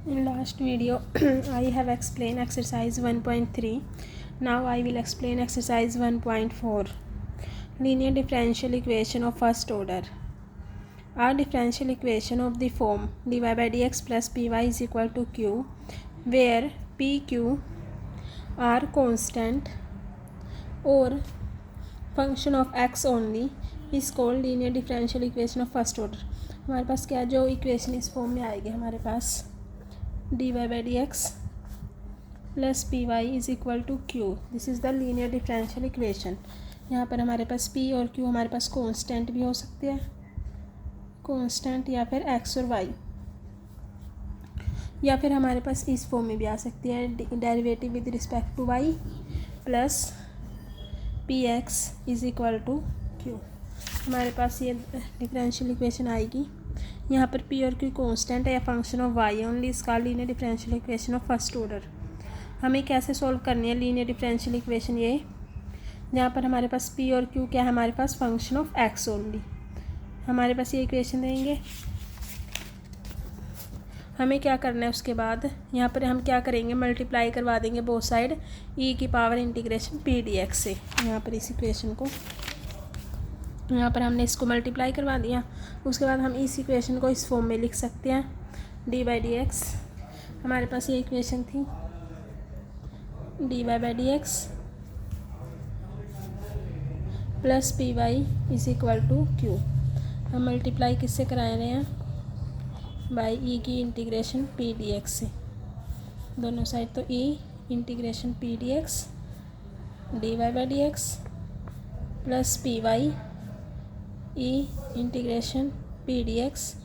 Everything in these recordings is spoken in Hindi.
In last video, I have explained exercise 1.3. Now I will explain exercise 1.4. Linear differential equation of first order. Our differential equation of the form dy by dx plus py is equal to q, where p, q are constant or function of x only is called linear differential equation of first order. हमारे पास क्या जो इक्वेशन इस फॉर्म में आएगी हमारे पास dy by dx plus P Y is equal to Q. This is the linear differential equation. यहाँ पर हमारे पास p और q हमारे पास कांस्टेंट भी हो सकते हैं, कांस्टेंट या फिर x और y, या फिर हमारे पास इस फॉर्म में भी आ सकती है derivative with respect to y plus P x is equal to Q. हमारे पास ये डिफरेंशियल इक्वेशन आएगी. यहाँ पर p और q कांस्टेंट है या फंक्शन ऑफ y ओनली, इसका linear differential equation of first order. हमें कैसे सॉल्व करनी है लीनियर डिफरेंशियल इक्वेशन, ये जहाँ पर हमारे पास p और q क्या है, हमारे पास फंक्शन ऑफ x ओनली. हमारे पास ये इक्वेशन देंगे. हमें क्या करना है उसके बाद यहाँ पर हम क्या करेंगे, मल्टीप्लाई करवा देंगे बोथ साइड e की पावर इंटीग्रेशन p dx से. यहाँ पर इस इक्वेशन को यहाँ पर हमने इसको मल्टीप्लाई करवा दिया. उसके बाद हम इस इक्वेशन को इस फॉर्म में लिख सकते हैं डी बाई डी एक्स. हमारे पास ये इक्वेशन थी D Y by D x plus P Y is equal to Q. हम मल्टीप्लाई किससे करा रहे हैं, बाई ई की इंटीग्रेशन पी डी एक्स से, दोनों साइड. तो E integration P D X D Y by D x plus P Y E integration P D x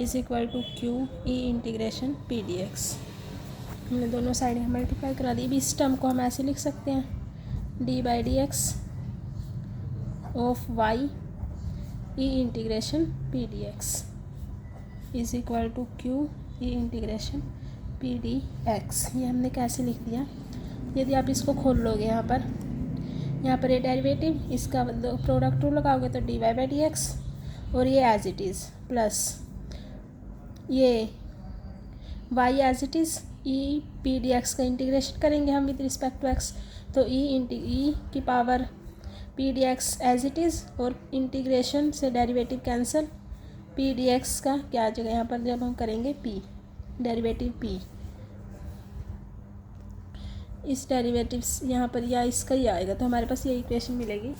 is equal to Q E integration P D X. हमने दोनों साइड मल्टीप्लाई करा दी. इस टर्म को हम ऐसे लिख सकते हैं D by D X of Y E integration P D x is equal to Q E integration P D X. ये हमने कैसे लिख दिया, यदि आप इसको खोल लोगे यहाँ पर ये डेरिवेटिव, इसका प्रोडक्ट रूल लगाओगे तो D Y by D X और ये एज इट इज़ प्लस ये Y as it is E P D X का इंटीग्रेशन करेंगे हम विद रिस्पेक्ट टू एक्स. तो ई की power P D X as it is और इंटीग्रेशन से derivative cancel, P D X का क्या आ जाएगा यहाँ पर जब हम करेंगे पी डेरिवेटिव पी, इस डेरिवेटिव्स यहाँ पर या इसका ही आएगा. तो हमारे पास ये इक्वेशन मिलेगी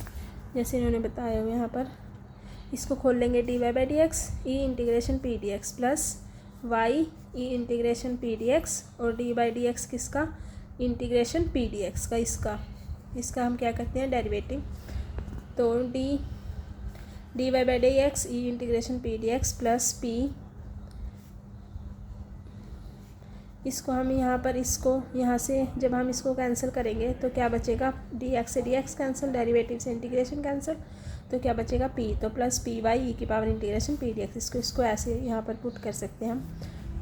जैसे इन्होंने बताया हुआ. यहाँ पर इसको खोल लेंगे D Y by D X E integration P D x plus Y E integration P D X और डी बाई डी एक्स किसका, इंटीग्रेशन पी डी एक्स का. इसका हम क्या करते हैं डेरिवेटिव. तो D Y by D X E integration P D x plus P, इसको हम यहाँ पर इसको यहाँ से जब हम इसको कैंसिल करेंगे तो क्या बचेगा, डी एक्स से डी एक्स कैंसिल, डेरिवेटिव से इंटीग्रेशन कैंसिल, तो क्या बचेगा पी. तो प्लस पी वाई ई की power integration P D x. इसको ऐसे यहाँ पर पुट कर सकते हैं हम.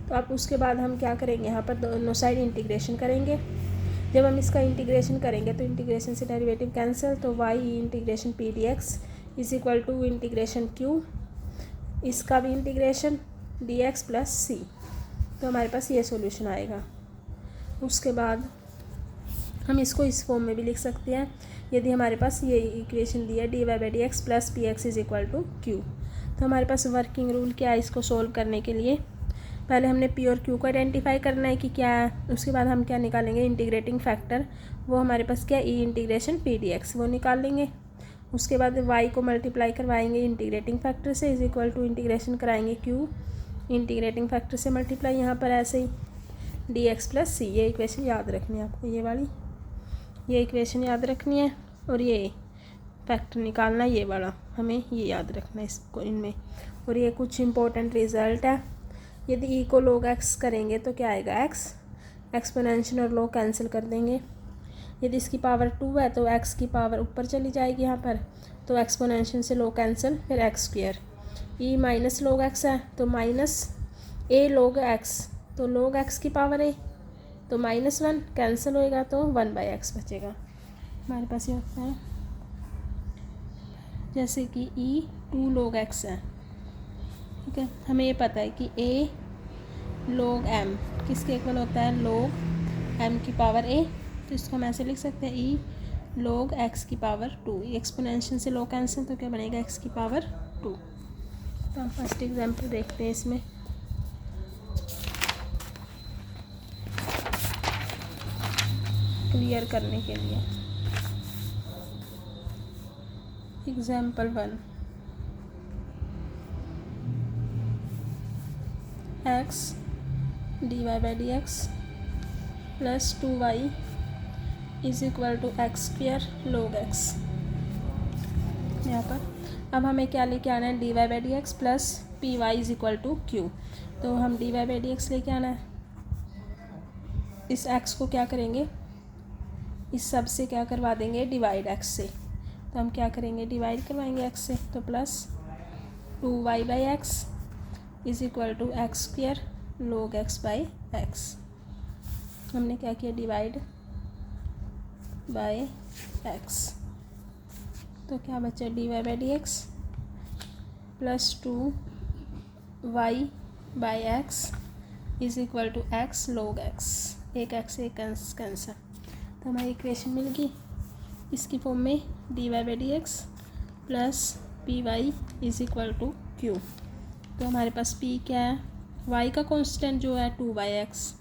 तो अब उसके बाद हम क्या करेंगे, यहाँ पर दोनों साइड इंटीग्रेशन करेंगे. जब हम इसका इंटीग्रेशन करेंगे तो इंटीग्रेशन से डेरिवेटिव कैंसिल, तो y E integration P D x is equal to integration q, इसका भी integration d x plus c. तो हमारे पास ये सॉल्यूशन आएगा. उसके बाद हम इसको इस फॉर्म में भी लिख सकते हैं यदि हमारे पास ये इक्वेशन दी है d Y by D x plus P x is equal to q. तो हमारे पास वर्किंग रूल क्या है इसको सॉल्व करने के लिए, पहले हमने पी और क्यू को आइडेंटिफाई करना है कि क्या है. उसके बाद हम क्या निकालेंगे, इंटीग्रेटिंग फैक्टर, वो हमारे पास क्या ई इंटीग्रेशन पी डी एक्स वो निकाल लेंगे. उसके बाद वाई को मल्टीप्लाई करवाएंगे इंटीग्रेटिंग फैक्टर से इज इक्वल टू इंटीग्रेशन कराएंगे क्यू इंटीग्रेटिंग फैक्टर से मल्टीप्लाई, यहाँ पर ऐसे ही डी एक्स प्लस सी. ये इक्वेशन याद रखनी है आपको, ये वाली ये इक्वेशन याद रखनी है और ये फैक्टर निकालना है, ये वाला हमें ये याद रखना है इसको इनमें. और ये कुछ इंपॉर्टेंट रिजल्ट है, यदि ई को log x करेंगे तो क्या आएगा x, एक्सपोनेंशियल और log कैंसिल कर देंगे. यदि इसकी पावर 2 है तो x की पावर ऊपर चली जाएगी यहाँ पर, तो एक्सपोनेंशियल से log कैंसिल, फिर x square. E minus log x है तो माइनस ए log x, तो log x की पावर a, तो -1 कैंसिल होएगा तो 1/x बचेगा. हमारे पास ये होता है जैसे कि ई 2 log x है. ठीक है, हमें ये पता है कि a log m किसके इक्वल होता है, log m की पावर a। तो इसको हम ऐसे लिख सकते हैं e log x की पावर 2। एक्सपोनेंशियल से log कैंसिल तो क्या बनेगा, x की पावर 2। तो हम फर्स्ट एग्जाम्पल देखते हैं इसमें। क्लियर करने के लिए example 1, x dy by D x plus 2y is equal to x square log x। यहाँ पर अब हमें क्या लेके आना है, dy by D x plus P Y is equal to q. तो हम dy बाई डी एक्स लेके आना है, इस x को क्या करेंगे, इस सब से क्या करवा देंगे, डिवाइड x से। तो हम क्या करेंगे, डिवाइड करवाएंगे x से। तो plus 2y by x is equal to x square log x by x. हमने क्या किया, डिवाइड बाय x। तो क्या बचा, dy by D x plus 2y by x is equal to x log x। एक x एक कैंसर। तो हमारी इक्वेशन मिल गई इसकी फॉर्म में, dy by D x plus P Y is equal to q. तो हमारे पास p क्या है, y का कांस्टेंट जो है 2/x,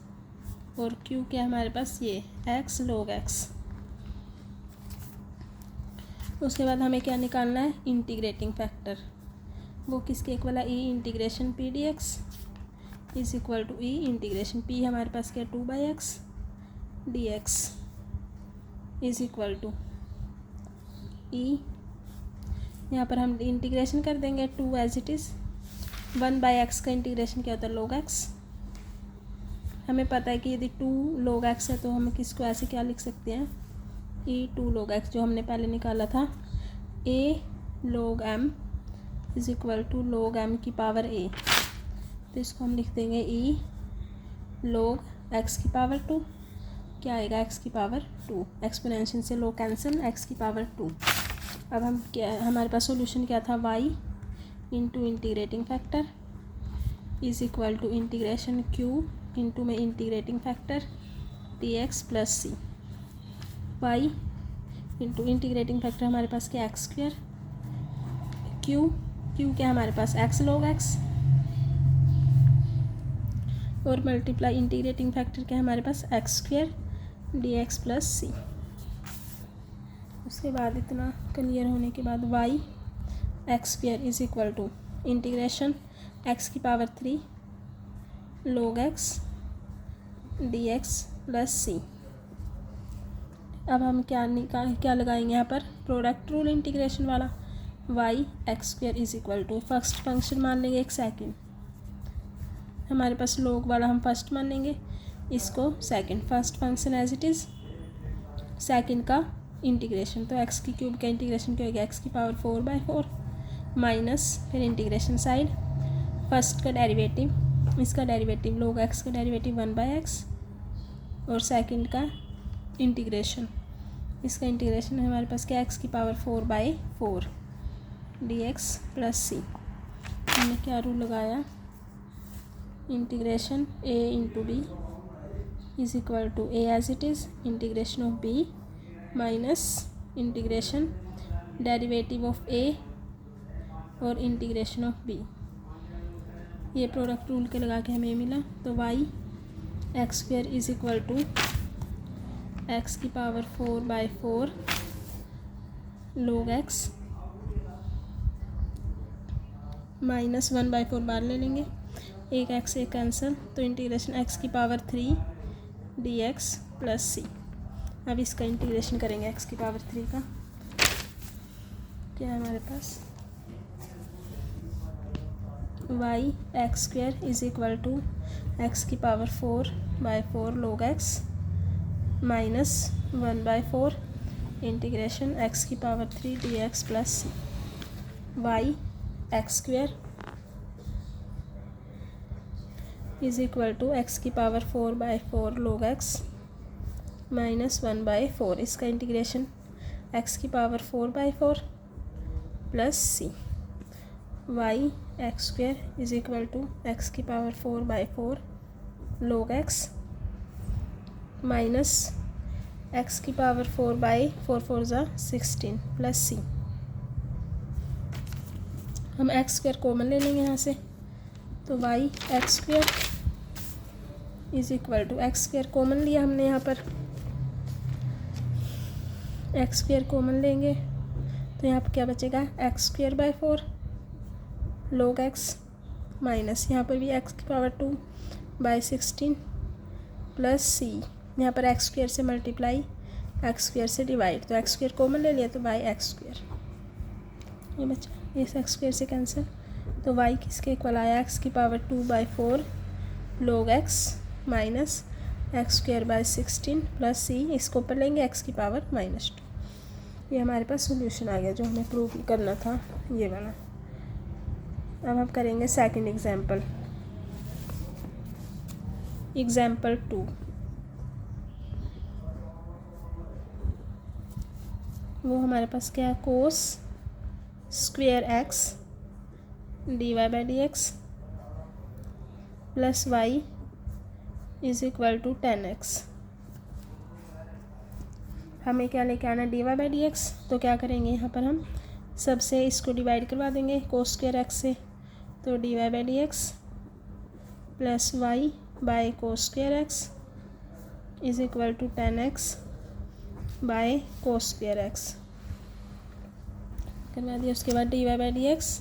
और q क्या है हमारे पास, ये x log x। उसके बाद हमें क्या निकालना है, इंटीग्रेटिंग फैक्टर। वो किसके इक्वल है, e integration P D x is equal to e integration p हमारे पास क्या, 2/x D x is equal to E. यहाँ पर हम इंटीग्रेशन कर देंगे 2 एज इट इज़। 1/x का इंटीग्रेशन क्या होता है, log x। हमें पता है कि यदि 2 log x है तो हम किसको ऐसे क्या लिख सकते हैं, e 2 log x, जो हमने पहले निकाला था a log m is equal to log m की पावर a। तो इसको हम लिख देंगे e log x की पावर 2, क्या आएगा, x की पावर 2। एक्सपोनेंशियल से log कैंसिल, x की पावर 2। अब हम क्या, हमारे पास सॉल्यूशन क्या था, y into integrating factor is equal to integration q into में इंटीग्रेटिंग फैक्टर dx प्लस सी। y इंटू इंटीग्रेटिंग फैक्टर हमारे पास क्या, एक्स स्क्वेयर, q क्या हमारे पास, x log x, और मल्टीप्लाई इंटीग्रेटिंग फैक्टर क्या हमारे पास, X square dx plus C. उसके बाद इतना क्लियर होने के बाद y x square is equal to integration x की power 3 log x dx plus सी। अब हम क्या लगाएंगे यहाँ पर, प्रोडक्ट रूल इंटीग्रेशन वाला। y x square is equal to first function मान लेंगे, एक सेकंड, हमारे पास log वाला हम फर्स्ट मान लेंगे, इसको second. First function as it is, second का इंटीग्रेशन। तो x की क्यूब का इंटीग्रेशन क्या होगा, x की पावर 4/4 माइनस, फिर इंटीग्रेशन साइड, फर्स्ट का डेरिवेटिव, इसका डेरिवेटिव log x का डेरिवेटिव 1/x, और सेकंड का इंटीग्रेशन, इसका इंटीग्रेशन है हमारे पास क्या, x की पावर 4/4 dx प्लस सी। हमने क्या रूल लगाया, integration a into b is equal to a as it is integration of b minus integration derivative of a और इंटीग्रेशन ऑफ b। ये प्रोडक्ट रूल के लगा के हमें मिला। तो y x square is equal to x की पावर 4/4 log x माइनस 1/4 बार ले लेंगे, एक x एक कैंसिल, तो इंटीग्रेशन x की पावर 3 dx प्लस सी। अब इसका इंटीग्रेशन करेंगे x की पावर 3 का, क्या है हमारे पास, y x square is equal to x की power 4/4 log x minus 1/4 integration x की power 3 dx plus C. y x square is equal to x की पावर 4/4 log x माइनस 1/4, इसका इंटीग्रेशन x की power 4/4 plus C. y x square is equal to x की power 4/4 log x minus x की पावर 4/4 4 ज़ा 16 प्लस c। हम एक्स स्क्वायर कॉमन ले लेंगे यहाँ से, तो y x square is equal to x square common लिया हमने यहाँ पर, एक्स स्क्वायर कॉमन लेंगे तो यहाँ पर क्या बचेगा x square bye 4 log x minus यहाँ पर भी एक्स की पावर 2/16 प्लस सी। यहाँ पर एक्स स्क्वायर से मल्टीप्लाई एक्स स्क्वायर से डिवाइड, तो एक्स स्क्वायर कॉमन ले लिया तो बाई एक्स स्क्वायर, ये बचा इस एक्स स्क्वायर से कैंसिल, तो y किसके इक्वल आया एक्स की power 2/4 log x minus x square by 16 plus c. इसको ऊपर लेंगे x की पावर -2। ये हमारे पास सोल्यूशन आ गया जो हमें प्रूव करना था, ये वाला। अब हम करेंगे सेकंड एग्जाम्पल, एग्जाम्पल 2। वो हमारे पास क्या है, cos square x dy/dx plus y is equal to 10x। हमें क्या लेके आना dy/dx, तो क्या करेंगे यहाँ पर हम सबसे इसको डिवाइड करवा देंगे कोस स्क्वेयर एक्स से, तो dy/dx plus y by cos square x is equal to 10x by cos square x करवा दिया। उसके बाद dy/dx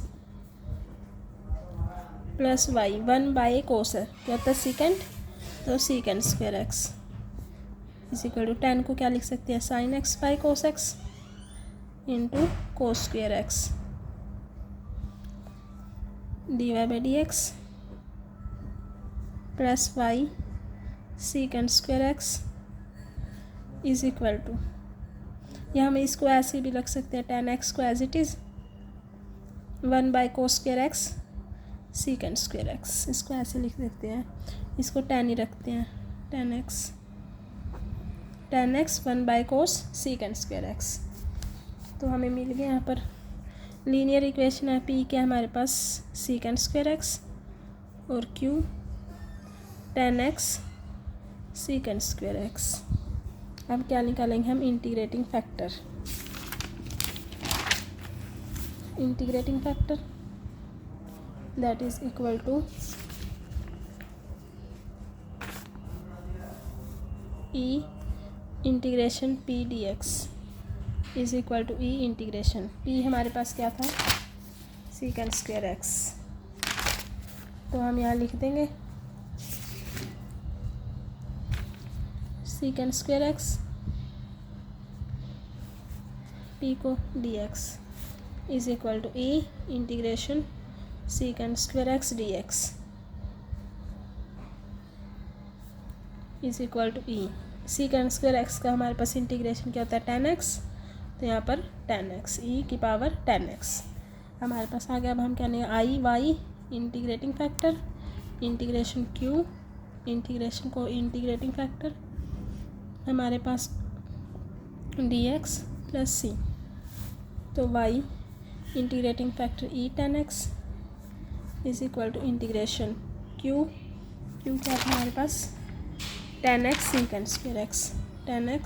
प्लस y 1/कोस है क्या होता है सीकेंट, तो secant square x is equal to 10 को क्या लिख सकते हैं sine x by cos x into cos square x. dy/dx plus y secant square x is equal to, या हम इसको ऐसे भी रख सकते हैं 10x को एज इट इज़ 1/कोस square x secant square x, इसको ऐसे लिख देते हैं, इसको 10 ही रखते हैं 10x 1/कोस सीकेंट स्क्वेयर एक्स। तो हमें मिल गया यहाँ पर लीनियर इक्वेशन है p क्या हमारे पास सीकेंट स्क्वेयर एक्स और q 10x secant square x. अब क्या निकालेंगे हम integrating factor, integrating factor that is equal to e integration p dx is equal to e integration p हमारे पास क्या था सीकेंट स्क्वेयर एक्स, तो हम यहाँ लिख देंगे सीकेंट स्क्वेयर एक्स p को dx is equal to e integration secant square x dx is equal to e। Secant square x का हमारे पास इंटीग्रेशन क्या होता है 10x, तो यहाँ पर 10x e की पावर 10x हमारे पास आ गया। अब हम क्या लेंगे I Y integrating factor integration q integration को इंटीग्रेटिंग फैक्टर हमारे पास dx प्लस c, तो y integrating factor e 10x is equal to integration q क्या था हमारे पास 10x secant square x 10x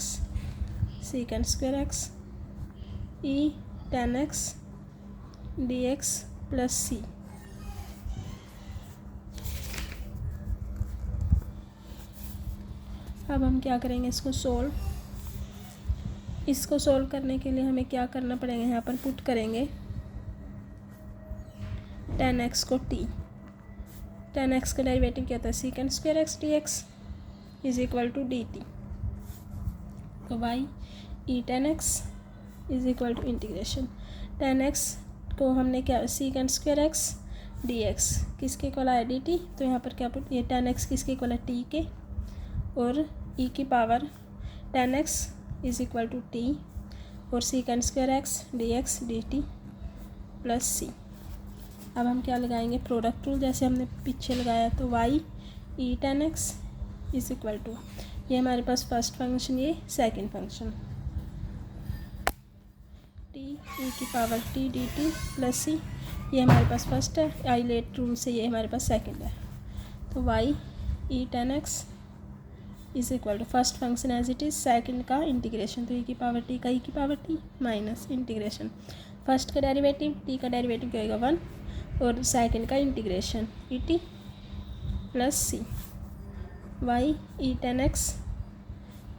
secant square x e 10x dx plus c। अब हम क्या करेंगे इसको सोल्व, इसको सोल्व करने के लिए हमें क्या करना पड़ेगा, यहाँ पर पुट करेंगे 10x को t, 10x का डेरिवेटिव क्या होता है secant square x dx is equal to dt, तो y e 10x is equal to integration 10x को हमने क्या सीकेंट स्क्वेयर एक्स dx किसके इक्वल आया dt, तो यहाँ पर क्या पुट ये 10x किसके इक्वल है t के, और e की power 10x is equal to t और secant square x dx dt plus c। अब हम क्या लगाएंगे प्रोडक्ट रूल जैसे हमने पीछे लगाया, तो y e 10x is equal to ये हमारे पास फर्स्ट फंक्शन ये सेकंड फंक्शन t e की power t dt plus c, ये हमारे पास फर्स्ट है, आइलेट रूल से ये हमारे पास सेकंड है, तो y e ten x is equal to first function as it is, second का इंटीग्रेशन तो ई की पावर टी का ई की power t minus integration first का डेरिवेटिव टी का डेरिवेटिव क्या होगा 1 और सेकंड का integration e t plus c y e ten x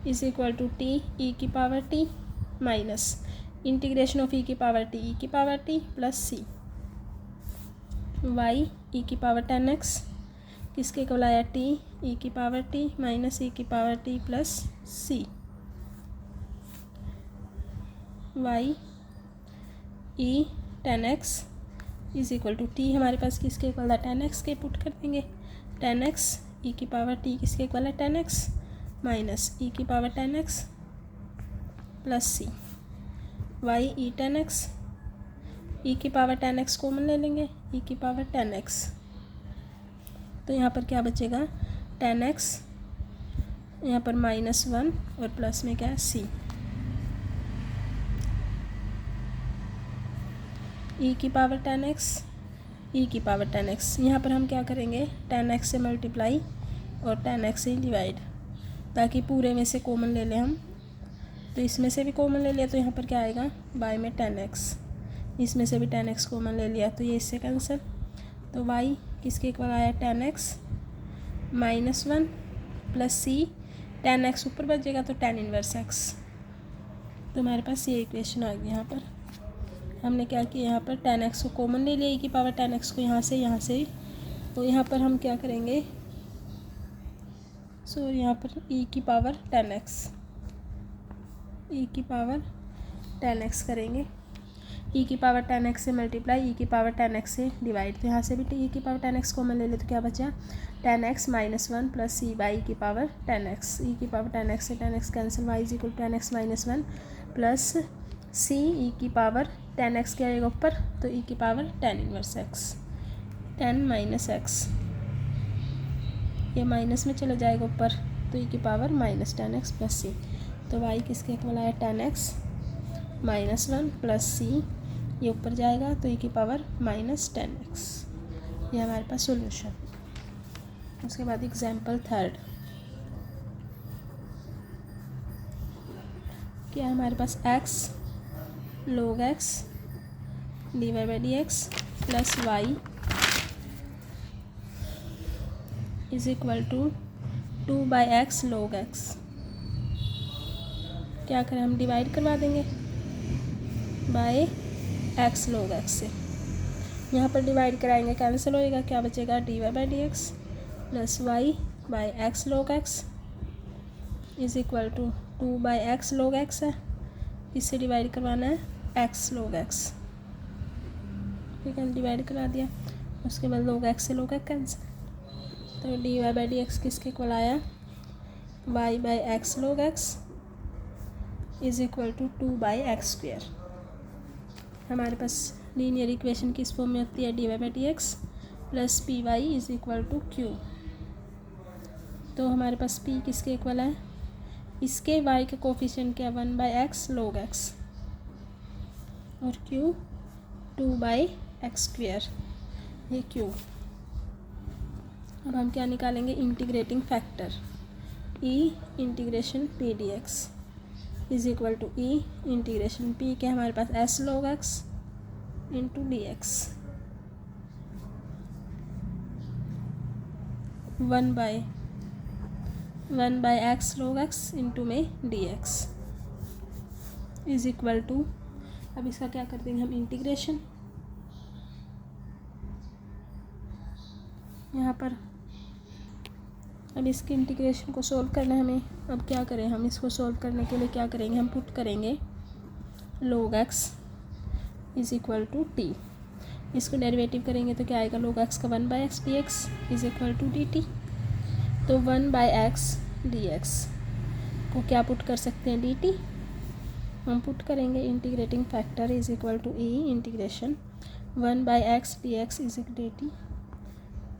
is equal to t e की power t minus integration of e की power t plus c y e की पावर टेन एक्स किसके इक्वल आया टी ई की पावर टी माइनस ई की power t plus c y e ten x is equal to t हमारे पास किसके इक्वल है 10x के पुट कर देंगे 10x ई की पावर टी किसके इक्वल है 10x माइनस ई की power 10x plus c y ई 10x ई की पावर 10x कॉमन ले लेंगे ई की पावर 10x तो यहाँ पर क्या बचेगा 10x यहाँ पर -1 और प्लस में क्या है c ई की पावर 10x यहाँ पर हम क्या करेंगे 10x से मल्टीप्लाई और 10x से डिवाइड ताकि पूरे में से कॉमन ले लें हम तो इसमें से भी कॉमन ले लिया तो यहाँ पर क्या आएगा बाय में 10x इसमें से भी 10x कॉमन ले लिया तो ये इससे कैंसिल तो y किसके इक्वल आया 10x -1 प्लस c 10x ऊपर बचेगा तो tan इनवर्स x तो हमारे पास ये इक्वेशन आ गई। यहाँ पर हमने क्या किया यहाँ पर 10x को कॉमन ले लिया e की पावर 10x को यहाँ से तो यहाँ पर हम क्या करेंगे यहाँ पर e की पावर 10x करेंगे ई की पावर 10x से मल्टीप्लाई ई की पावर 10x से डिवाइड तो यहाँ से भी ई की पावर 10x कॉमन ले ले तो क्या बचा 10x -1 plus C by E की पावर 10x ई की पावर 10x से 10x cancel y is equal 10x -1 plus c e की पावर 10x क्या आएगा ऊपर तो ई की power 10 inverse x 10 minus x ये माइनस में चला जाएगा ऊपर तो ई की पावर -10x प्लस सी तो वाई किसके इक्वल आया 10x -1 प्लस सी ये ऊपर जाएगा तो ई की पावर -10x ये हमारे पास सॉल्यूशन। उसके बाद एग्जाम्पल थर्ड क्या है हमारे पास x log x dy by dx plus y is equal to 2/x log x क्या करें हम डिवाइड करवा देंगे बाय x log x से यहाँ पर डिवाइड कराएंगे कैंसिल होएगा क्या बचेगा dy by dx plus y by x log x is equal to 2/x log x है इससे डिवाइड करवाना है x log x ठीक है डिवाइड करा दिया उसके बाद log x से log x कैंसिल तो dy बाई dx किसके इक्वल आया y by x log x is equal to 2/x²। हमारे पास लीनियर इक्वेशन किस फॉर्म में होती है dy by dx plus P Y is equal to q तो हमारे पास p किसके इक्वल है इसके y के कोफिशिएंट क्या 1/x log x और q 2/x² ये q। अब हम क्या निकालेंगे integrating factor e integration p dx is equal to e integration p के हमारे पास s log x into d x 1/x log x into में d x is equal to अब इसका क्या कर देंगे हम इंटीग्रेशन यहाँ पर अब इसके इंटीग्रेशन को सॉल्व करना है हमें। अब क्या करें हम इसको सॉल्व करने के लिए क्या करेंगे हम पुट करेंगे log x is equal to t इसको डेरिवेटिव करेंगे तो क्या आएगा log x का 1/x dx is equal to dt तो 1/x dx को क्या पुट कर सकते हैं dt हम पुट करेंगे integrating factor is equal to e integration 1/x dx is equal dt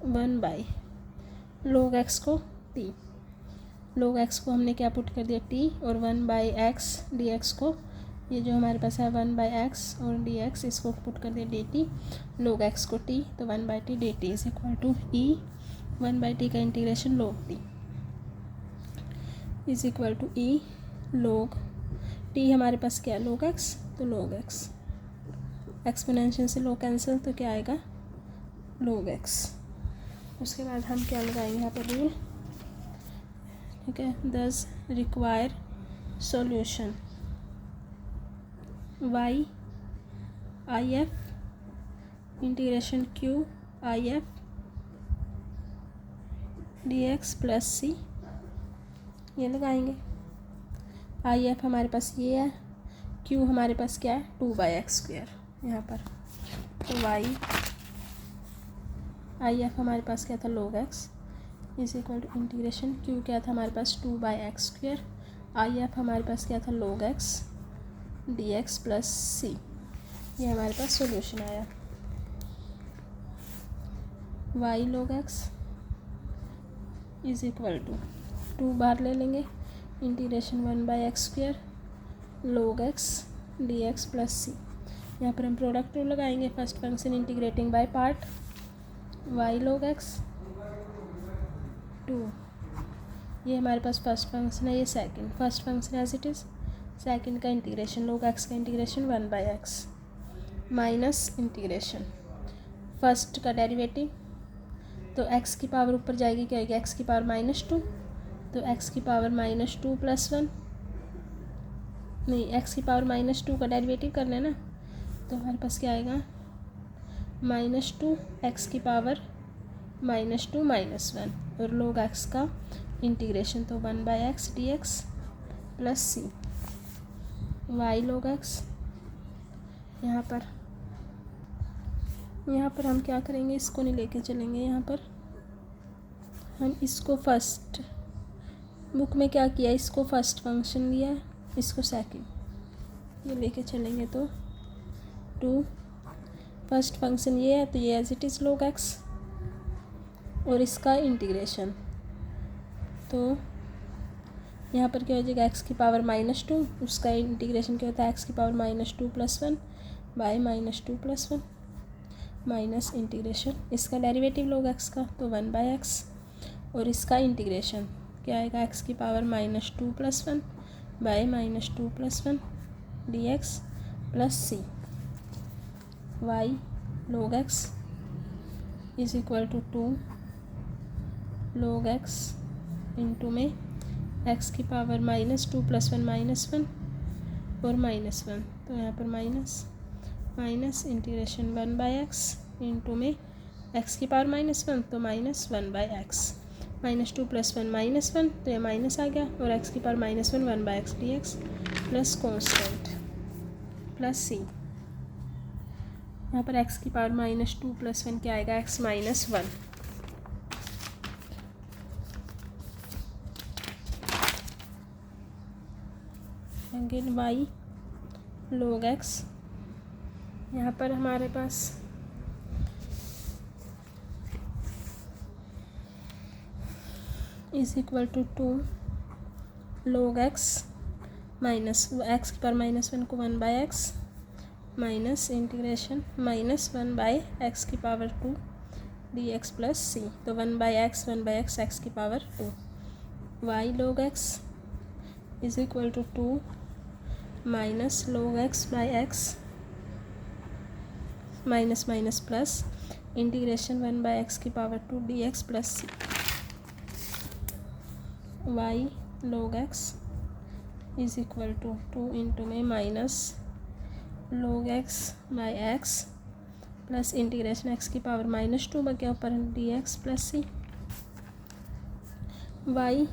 1/log x को t log x को हमने क्या पुट कर दिया t और 1/x dx को ये जो हमारे पास है 1/x और dx इसको पुट कर दिया dt log x को t तो 1/t dt is equal to e 1/t का integration log t is equal to e log t हमारे पास क्या है log x, तो log x एक्सपोनेंशियल से log कैंसिल तो क्या आएगा log x। उसके बाद हम क्या लगाएंगे यहाँ पर रूल, ठीक है, thus required solution y I F integration q I F d x plus c, ये लगाएंगे। आई एफ हमारे पास ये है, q हमारे पास क्या है 2/x² यहाँ पर, तो y आई एफ हमारे पास क्या था log x is equal to integration q क्या था हमारे पास 2/x², आई एफ हमारे पास क्या था log x d x plus c, ये हमारे पास सॉल्यूशन आया। y log x is equal to 2 बार ले लेंगे integration 1/x² log x d x plus c, यहाँ पर हम प्रोडक्ट रूल लगाएंगे। First function integrating by part y log x 2, ये हमारे पास फर्स्ट फंक्शन है, ये second, first function as it is, second का इंटीग्रेशन log x का integration 1/x minus integration first का डेरिवेटिव, तो x की पावर ऊपर जाएगी क्या आएगी x की पावर -2, तो x की पावर -2 + 1, नहीं x की पावर -2 का डेरिवेटिव करना है ना, तो हमारे पास क्या आएगा -2 x की पावर -2 - 1 और log x का इंटीग्रेशन तो 1/x dx प्लस सी y log x। यहाँ पर हम क्या करेंगे, इसको नहीं लेके चलेंगे, यहाँ पर हम इसको फर्स्ट बुक में क्या किया, इसको फर्स्ट फंक्शन लिया, इसको सेकंड, ये लेके चलेंगे तो 2 फर्स्ट फंक्शन ये है तो ये as it is log x और इसका इंटीग्रेशन, तो यहाँ पर क्या हो जाएगा x की पावर -2, उसका इंटीग्रेशन क्या होता है x की पावर -2 + 1 बाय -2 + 1 माइनस इंटीग्रेशन इसका डेरिवेटिव log x का तो 1/x और इसका इंटीग्रेशन क्या आएगा x की power -2 + 1 by -2 + 1 dx plus C y log x is equal to 2 log x into में x की पावर -2 + 1 -1 और -1, तो यहाँ पर माइनस इंटीग्रेशन 1/x इंटू में x की पावर -1 तो -1/x, -2 + 1 -1 तो ये माइनस आ गया और x की power -1 1/x dx plus constant plus c, यहाँ पर x की पावर -2 + 1 क्या आएगा x -1, again y log x, यहाँ पर हमारे पास is equal to 2 log x minus x की पावर -1 को 1/x माइनस इंटीग्रेशन -1/x की पावर 2 dx प्लस सी, तो 1/x x की power 2 y log x is equal to 2 minus log x/x minus plus integration 1/x की power 2 dx plus C, y log x is equal to 2 into में minus log x/x plus integration x की पावर -2 बचा ऊपर dx plus C, y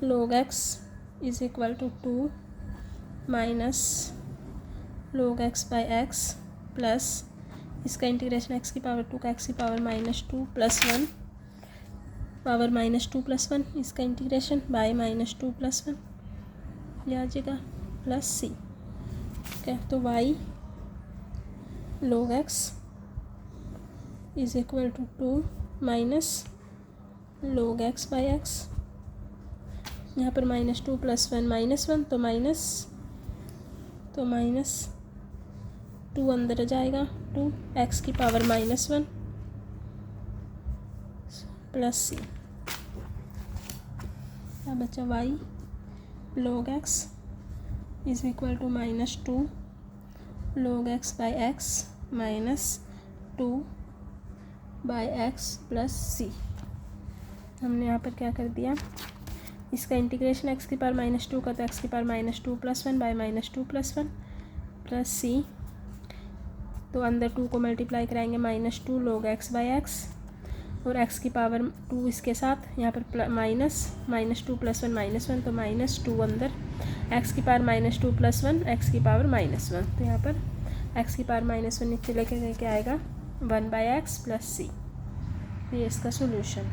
log x is equal to 2 minus log x/x plus इसका इंटीग्रेशन x की पावर 2 का x की पावर -2 + 1 पावर -2 + 1 इसका इंटीग्रेशन बाय -2 + 1 ये आ जाएगा प्लस सी, ठीक है। तो y log x is equal to 2 minus log x/x, यहाँ पर -2 + 1 -1 तो माइनस 2 अंदर जाएगा 2 x की पावर -1 प्लस सी। क्या बचा y log x is equal to -2 log x by x minus 2 by x plus c. हमने यहाँ पर क्या कर दिया, इसका इंटीग्रेशन x की पावर -2 का, तो x की पावर -2 + 1 बाई -2 + 1 प्लस सी। तो अंदर 2 को मल्टीप्लाई कराएंगे -2 log x बाई एक्स, और x की पावर 2 इसके साथ यहाँ पर माइनस -2 + 1 -1, तो -2 अंदर, x की पावर -2 + 1 x की पावर -1, तो यहाँ पर x की पावर -1 नीचे लेके आएगा 1 बाई एक्स प्लस सी। ये इसका सोल्यूशन।